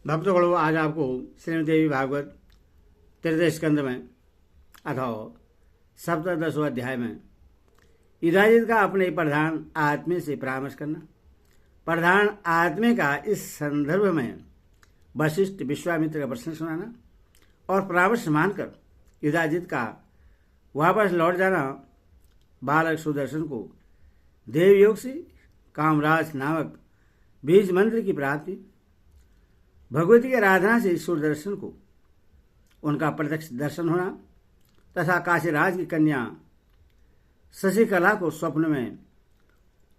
भक्तगणों, आज आपको श्रीमद्देवी भागवत तृतीय स्कंद में अथवा सप्तदशवें अध्याय में युधाजित का अपने प्रधान आत्मे से परामर्श करना। प्रधान आत्मे का इस संदर्भ में वशिष्ठ विश्वामित्र का प्रश्न सुनाना और परामर्श मानकर युधाजित का वापस लौट जाना। बालक सुदर्शन को देवयोग से कामराज नामक बीज मंत्र की प्राप्ति, भगवती की आराधना से सुदर्शन को उनका प्रत्यक्ष दर्शन होना तथा काशीराज की कन्या शशिकला को स्वप्न में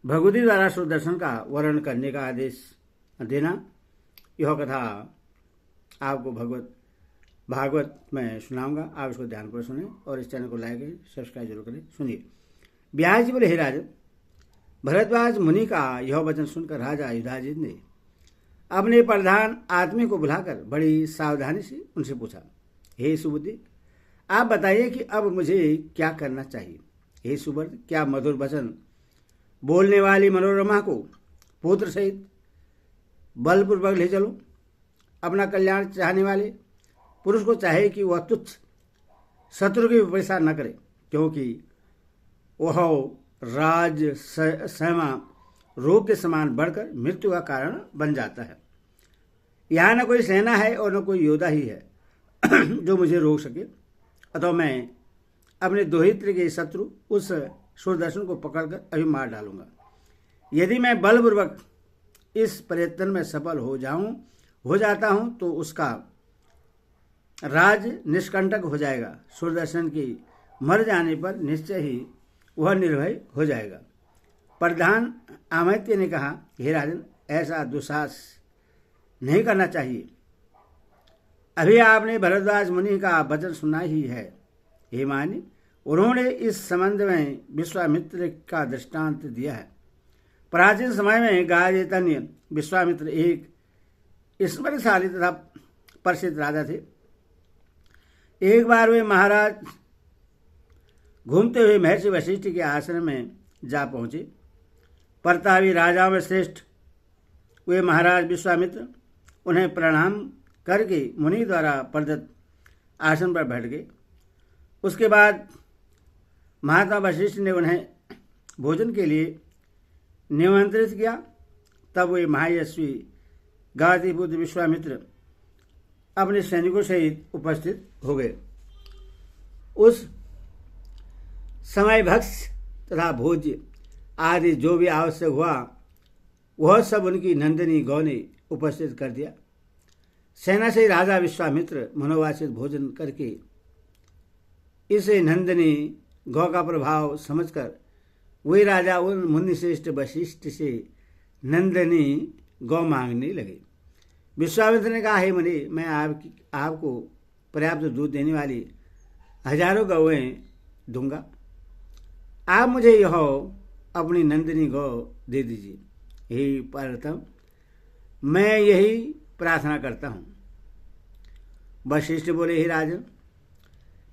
भगवती द्वारा सुदर्शन का वर्ण करने का आदेश देना। यह कथा आपको भागवत में सुनाऊंगा। आप इसको ध्यानपूर्वक सुने और इस चैनल को लाइक सब्सक्राइब जरूर करें। सुनिए। व्यास जी बोले, हे राजन, भरद्वाज मुनि का यह वचन सुनकर राजा युधाजित ने अपने प्रधान आत्मे को बुलाकर बड़ी सावधानी से उनसे पूछा, हे सुबुद्धि, आप बताइए कि अब मुझे क्या करना चाहिए। हे सुब्रत, क्या मधुर वचन बोलने वाली मनोरमा को पुत्र सहित बलपूर्वक ले चलो। अपना कल्याण चाहने वाले पुरुष को चाहे कि वह तुच्छ शत्रु की विपरीता न करे, क्योंकि वह राज सहमा रोग के समान बढ़कर मृत्यु का कारण बन जाता है। यहाँ न कोई सेना है और न कोई योद्धा ही है जो मुझे रोक सके, अतः मैं अपने दोहित्र के शत्रु उस सुदर्शन को पकड़कर अभी मार डालूंगा। यदि मैं बलपूर्वक इस प्रयत्न में सफल हो जाता हूं तो उसका राज निष्कंटक हो जाएगा। सुदर्शन की मर जाने पर निश्चय ही वह निर्भय हो जाएगा। प्रधान आमित्य ने कहा, हे राजन, ऐसा दुस्साहस नहीं करना चाहिए। अभी आपने भरद्वाज मुनि का वचन सुना ही है। हे मान्य, उन्होंने इस संबंध में विश्वामित्र का दृष्टांत दिया है। प्राचीन समय में गायतन्य विश्वामित्र एक स्मृतिशाली तथा प्रसिद्ध राजा थे। एक बार वे महाराज घूमते हुए महर्षि वशिष्ठ के आश्रम में जा पहुंचे। प्रतापी राजाओं में श्रेष्ठ वे महाराज विश्वामित्र उन्हें प्रणाम करके मुनि द्वारा प्रदत्त आसन पर बैठ गए। उसके बाद महात्मा वशिष्ठ ने उन्हें भोजन के लिए निमंत्रित किया। तब वे महायशस्वी गातिपुत्र विश्वामित्र अपने सैनिकों सहित उपस्थित हो गए। उस समय भक्ष्य तथा भोज्य आदि जो भी आवश्यक हुआ वह सब उनकी नंदिनी गौ ने उपस्थित कर दिया। सेना से राजा विश्वामित्र मनोवांछित भोजन करके इसे नंदिनी गौ का प्रभाव समझकर वे राजा उन मुनिश्रेष्ठ वशिष्ठ से नंदिनी गौ मांगने लगे। विश्वामित्र ने कहा, हे मुनि, मैं आपको पर्याप्त दूध देने वाली हजारों गौएं दूंगा। आप मुझे यह अपनी नंदिनी गौ दे दीजिए। हे परतम, मैं यही प्रार्थना करता हूं। वशिष्ठ बोले, हे राजन,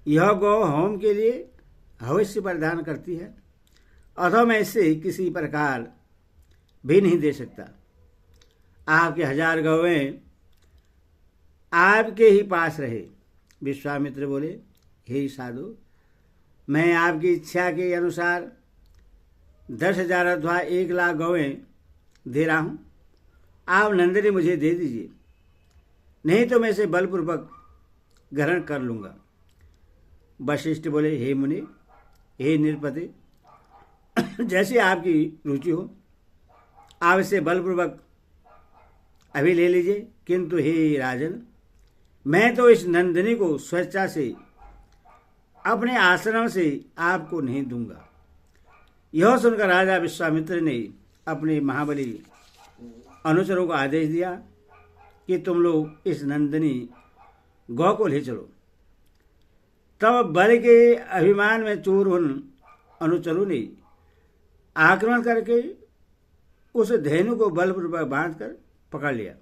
यह गौ होम के लिए अवश्य प्रदान करती है, अथवा मैं इसे किसी प्रकार भी नहीं दे सकता। आपके 1000 गौएं आपके ही पास रहे। विश्वामित्र बोले, हे साधु, मैं आपकी इच्छा के अनुसार 10,000 अथवा 1,00,000 गौएं दे रहा हूं। आप नंदिनी मुझे दे दीजिए, नहीं तो मैं इसे बलपूर्वक ग्रहण कर लूंगा। वशिष्ठ बोले, हे मुनि, हे निरपति, जैसी आपकी रुचि हो, आप इसे बलपूर्वक अभी ले लीजिए, किंतु हे राजन, मैं तो इस नंदिनी को स्वेच्छा से अपने आश्रम से आपको नहीं दूंगा। यह सुनकर राजा विश्वामित्र ने अपने महाबली अनुचरों को आदेश दिया कि तुम लोग इस नंदिनी गौ को ले चलो। तब बल के अभिमान में चूर उन अनुचरों ने आक्रमण करके उस धेनु को बलपूर्वक बांधकर पकड़ लिया।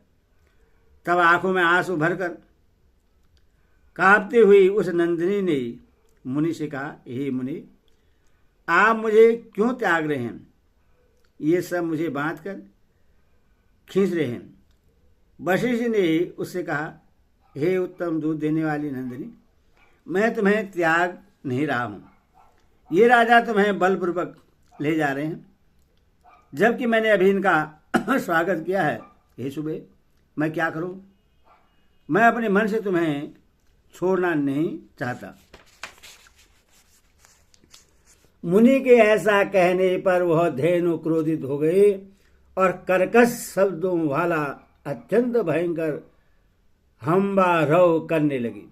तब आंखों में आंसू भरकर कांपती हुई उस नंदिनी ने मुनि से कहा, हे मुनि, आप मुझे क्यों त्याग रहे हैं? ये सब मुझे बांधकर खींच रहे हैं। वशिष्ठ ने उससे कहा, हे उत्तम दूध देने वाली नंदिनी, मैं तुम्हें त्याग नहीं रहा हूं। ये राजा तुम्हें बलपूर्वक ले जा रहे हैं, जबकि मैंने अभी इनका स्वागत किया है। हे सुबह, मैं क्या करूं? मैं अपने मन से तुम्हें छोड़ना नहीं चाहता। मुनि के ऐसा कहने पर वह धेनु क्रोधित हो गए और कर्कश शब्दों वाला अत्यंत भयंकर हंबारव करने लगी।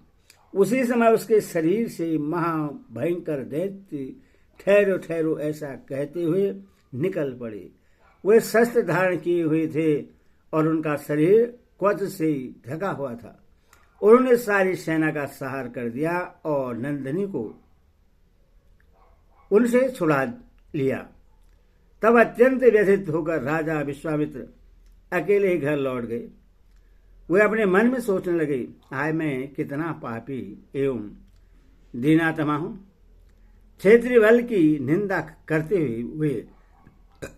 उसी समय उसके शरीर से महाभयंकर दैत्य ठहरो ठहरो ऐसा कहते हुए निकल पड़े। वे शस्त्र धारण किए हुए थे और उनका शरीर कवच से ढका हुआ था। उन्होंने सारी सेना का संहार कर दिया और नंदिनी को उनसे छुड़ा लिया। तब अत्यंत व्यथित होकर राजा विश्वामित्र अकेले ही घर लौट गए। वे अपने मन में सोचने लगे, आय मैं कितना पापी एवं दीनात्मा हूं। क्षेत्रीय बल की निंदा करते हुए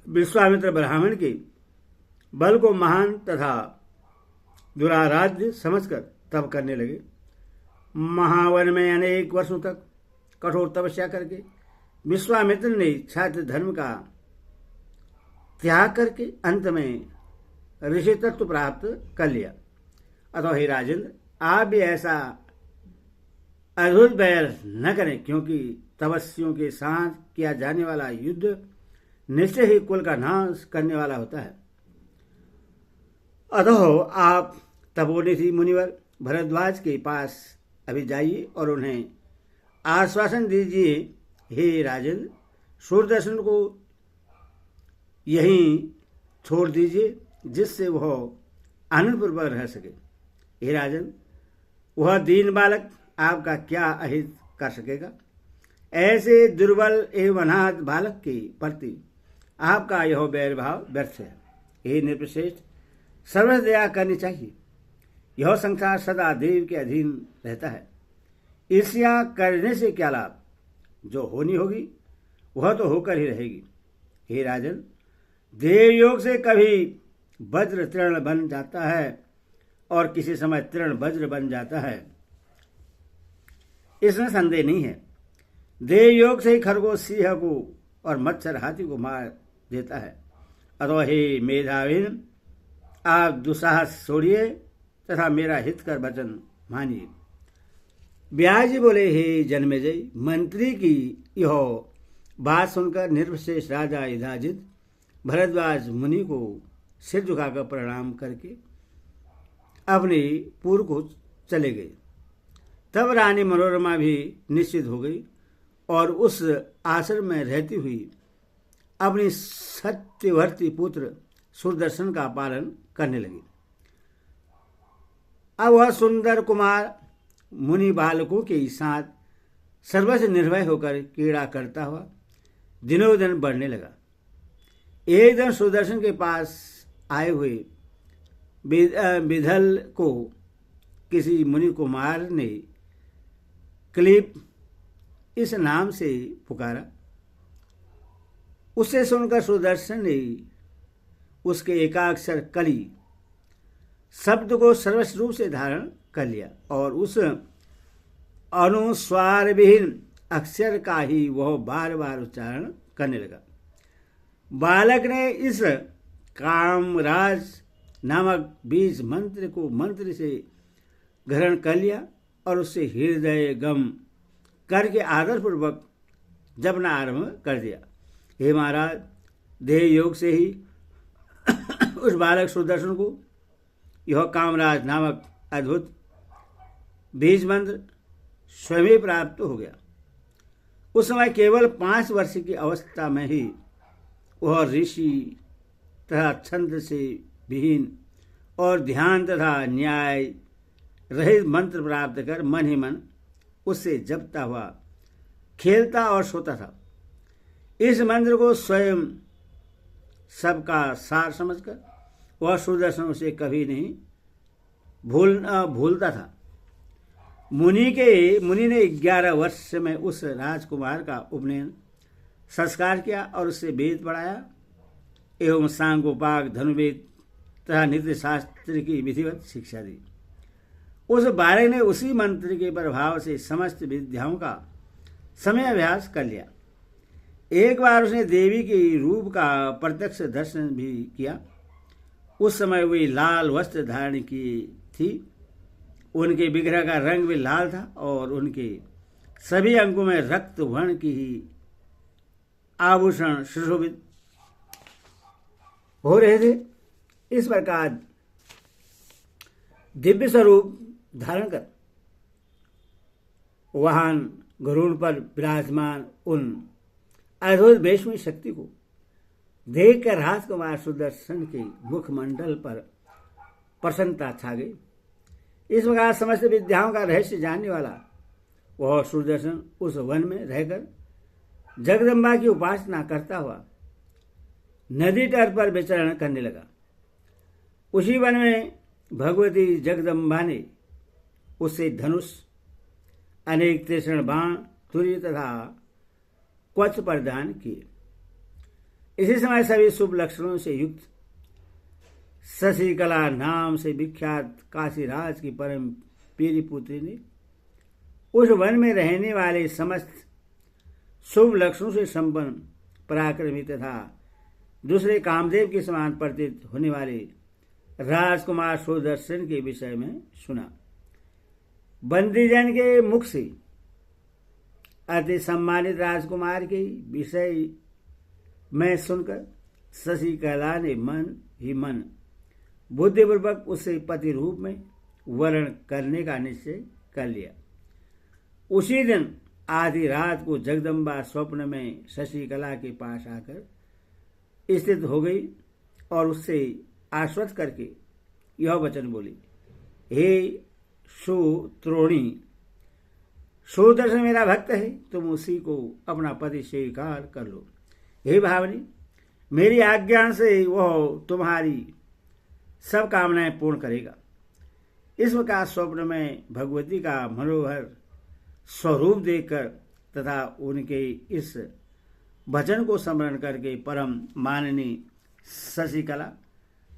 विश्वामित्र ब्राह्मण के बल को महान तथा दुराराध्य समझकर तप करने लगे। महावन में अनेक वर्षों तक कठोर तपस्या करके विश्वामित्र ने छात्र धर्म का त्याग करके अंत में ऋषि तत्व प्राप्त कर लिया। अतः हे राजेंद्र, आप भी ऐसा अद्भुत बैर न करें, क्योंकि तपस्वियों के साथ किया जाने वाला युद्ध निश्चय ही कुल का नाश करने वाला होता है। अतः आप तपोनिधि मुनिवर भरद्वाज के पास अभी जाइए और उन्हें आश्वासन दीजिए, हे राजेंद्र, सूर्यदर्शन को यहीं छोड़ दीजिए, जिससे वह आनंदपूर्वक रह सके। हे राजन, वह दीन बालक आपका क्या अहित कर सकेगा? ऐसे दुर्बल एवं अनाथ बालक के प्रति आपका यह बैर भाव व्यर्थ है। हे निर्विशेष, सर्वथा दया करनी चाहिए। यह संसार सदा देव के अधीन रहता है। ईर्ष्या करने से क्या लाभ? जो होनी होगी वह तो होकर ही रहेगी। हे राजन, देव योग से कभी वज्र तृण बन जाता है और किसी समय तृण वज्र बन जाता है, इसमें संदेह नहीं है। देव योग से ही खरगोश सिंह को और मच्छर हाथी को मार देता है। अतः हे मेधावीन, आप दुस्साहस छोड़िए तथा मेरा हित कर वचन मानिए। व्यास जी बोले, हे जन्मेजय, मंत्री की यह बात सुनकर निर्विशेष राजा युधाजित भरद्वाज मुनि को सिर झुकाकर प्रणाम करके अपने पुर को चले गए। तब रानी मनोरमा भी निश्चित हो गई और उस आश्रम में रहती हुई अपनी सत्यवर्ती पुत्र सूर्यदर्शन का पालन करने लगी। अब वह सुंदर कुमार मुनि बालकों के साथ सर्वस्व निर्भय होकर क्रीड़ा करता हुआ दिनों दिन बढ़ने लगा। एक दिन सुदर्शन के पास आए हुए विधल को किसी मुनि कुमार ने क्लीप इस नाम से पुकारा। उसे सुनकर सुदर्शन ने उसके एकाक्षर कली शब्द को सर्वस्व रूप से धारण कर लिया और उस अनुस्वार विहीन अक्षर का ही वह बार बार उच्चारण करने लगा। बालक ने इस कामराज नामक बीज मंत्र को मंत्र से ग्रहण कर लिया और उससे हृदय गम करके आदरपूर्वक जपना आरंभ कर दिया। हे महाराज, देह योग से ही उस बालक सुदर्शन को यह कामराज नामक अद्भुत बीज मंत्र स्वयं प्राप्त हो गया। उस समय केवल 5 वर्ष की अवस्था में ही वह ऋषि तथा छंद से विहीन और ध्यान तथा न्याय रहित मंत्र प्राप्त कर मन ही मन उससे जपता हुआ खेलता और सोता था। इस मंत्र को स्वयं सबका सार समझकर वह सुदर्शन उसे कभी नहीं भूलता था। मुनि ने 11 वर्ष में उस राजकुमार का उपनयन संस्कार किया और उससे वेद पढ़ाया एवं सांगोपाक धनुर्वेद तथा नित्य शास्त्र मंत्र की विधिवत शिक्षा दी। उस बालक ने उसी मंत्र के प्रभाव से समस्त विद्याओं का समय अभ्यास कर लिया। एक बार उसने देवी के रूप का प्रत्यक्ष दर्शन भी किया। उस समय वे लाल वस्त्र धारण की थी। उनके विग्रह का रंग भी लाल था और उनके सभी अंगों में रक्त वर्ण की ही आभूषण सुशोभित हो रहे थे। इस प्रकार दिव्य स्वरूप धारण कर वाहन गरुड़ पर विराजमान उन अद्भुत वैष्णवी शक्ति को देखकर राजकुमार सुदर्शन के मुखमंडल पर प्रसन्नता छा गई। इस प्रकार समस्त विद्याओं का रहस्य जानने वाला वह सुदर्शन उस वन में रहकर जगदम्बा की उपासना करता हुआ नदी तट पर विचरण करने लगा। उसी वन में भगवती जगदम्बा ने उससे धनुष, अनेक तीक्ष्ण बाण, तुरी तथा कवच प्रदान किए। इसी समय सभी शुभ लक्षणों से युक्त शशिकला नाम से विख्यात काशीराज की परम प्रिय पुत्री ने उस वन में रहने वाले समस्त शुभ लक्षणों से संपन्न, पराक्रमी तथा दूसरे कामदेव के समान प्रतीत होने वाले राजकुमार सुदर्शन के विषय में सुना। बंदीजन के मुख से अति सम्मानित राजकुमार के विषय में सुनकर शशिकला ने मन ही मन बुद्धिपूर्वक उसे पति रूप में वर्ण करने का निश्चय कर लिया। उसी दिन आधी रात को जगदम्बा स्वप्न में शशिकला के पास आकर स्थित हो गई और उससे आश्वस्त करके यह वचन बोली, हे सुत्रोणी, सुदर्शन मेरा भक्त है, तुम उसी को अपना पति स्वीकार कर लो। हे भावनी, मेरी आज्ञा से वह तुम्हारी सब कामनाएं पूर्ण करेगा। इस प्रकार स्वप्न में भगवती का मनोहर स्वरूप देखकर तथा उनके इस वचन को स्मरण करके परम माननीय शशिकला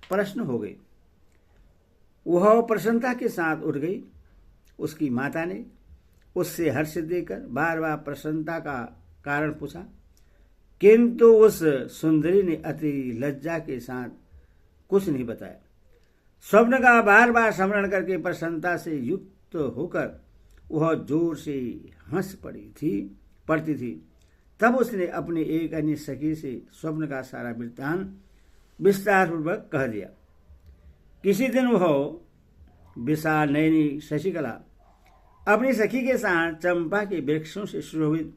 प्रसन्न हो गई। वह प्रसन्नता के साथ उठ गई। उसकी माता ने उससे हर्ष देकर बार बार प्रसन्नता का कारण पूछा, किंतु उस सुंदरी ने अति लज्जा के साथ कुछ नहीं बताया। स्वप्न का बार बार स्मरण करके प्रसन्नता से युक्त होकर वह जोर से हंस पड़ती थी। तब उसने अपनी एक अन्य सखी से स्वप्न का सारा वृत्तांत विस्तार पूर्वक कह दिया। किसी दिन वह विशाल नयनी शशिकला अपनी सखी के साथ चंपा के वृक्षों से सुशोभित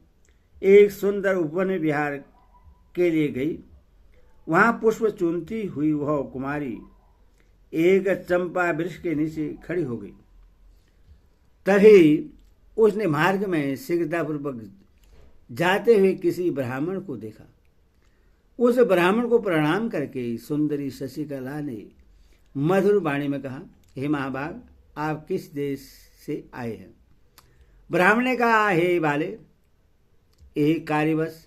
एक सुंदर उपवन में विहार के लिए गई। वहां पुष्प चुनती हुई वह कुमारी एक चंपा वृक्ष के नीचे खड़ी हो गई। तभी उसने मार्ग में शीघ्रतापूर्वक जाते हुए किसी ब्राह्मण को देखा। उस ब्राह्मण को प्रणाम करके सुंदरी शशिकला ने मधुर वाणी में कहा, हे महाभाग, आप किस देश से आए हैं? ब्राह्मण ने कहा, हे बाले, एक कार्यवश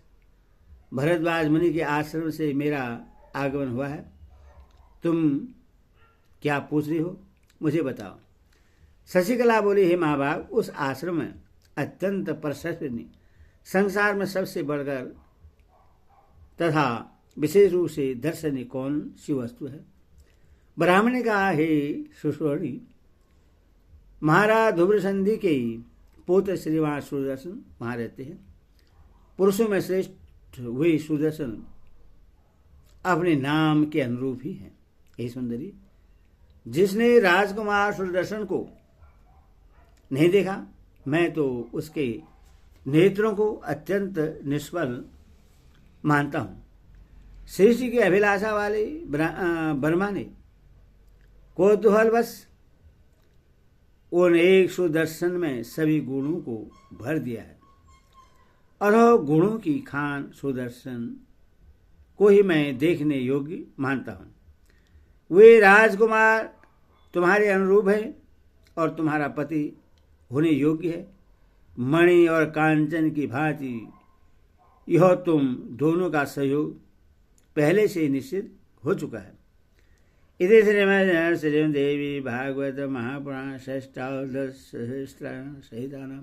भरद्वाज मुनि के आश्रम से मेरा आगमन हुआ है। तुम क्या पूछ रही हो, मुझे बताओ। शशिकला बोली, हे महाभाग, उस आश्रम में अत्यंत प्रशस्त संसार में सबसे बढ़कर तथा विशेष रूप से दर्शनीय कौन सी वस्तु है? ब्राह्मण ने कहा, हे सुश्रोणी, महाराज ध्रुवसंधि के पुत्र श्रीमान सुदर्शन वहां रहते हैं। पुरुषों में श्रेष्ठ वे सुदर्शन अपने नाम के अनुरूप ही हैं। हे सुंदरी, जिसने राजकुमार सुदर्शन को नहीं देखा, मैं तो उसके नेत्रों को अत्यंत निष्फल मानता हूं। सृष्टि की अभिलाषा वाले ब्रह्मा ने कौतूहलवश उन एक सुदर्शन में सभी गुणों को भर दिया है और गुणों की खान सुदर्शन को ही मैं देखने योग्य मानता हूं। वे राजकुमार तुम्हारे अनुरूप है और तुम्हारा पति होने योग्य है। मणि और कांचन की भांति यह तुम दोनों का सहयोग पहले से ही निश्चित हो चुका है। इति श्रीमद्देवी भागवत महापुराण षष्ठादशसहस्राणां सहितानां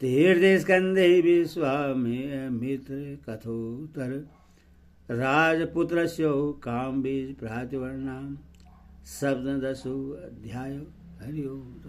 तीर्थस्कन्धे विश्वामित्र कथोत्तर राजपुत्रस्य कामबीज भ्रातृवर्णां सप्तदशो अध्यायो हरि ओम।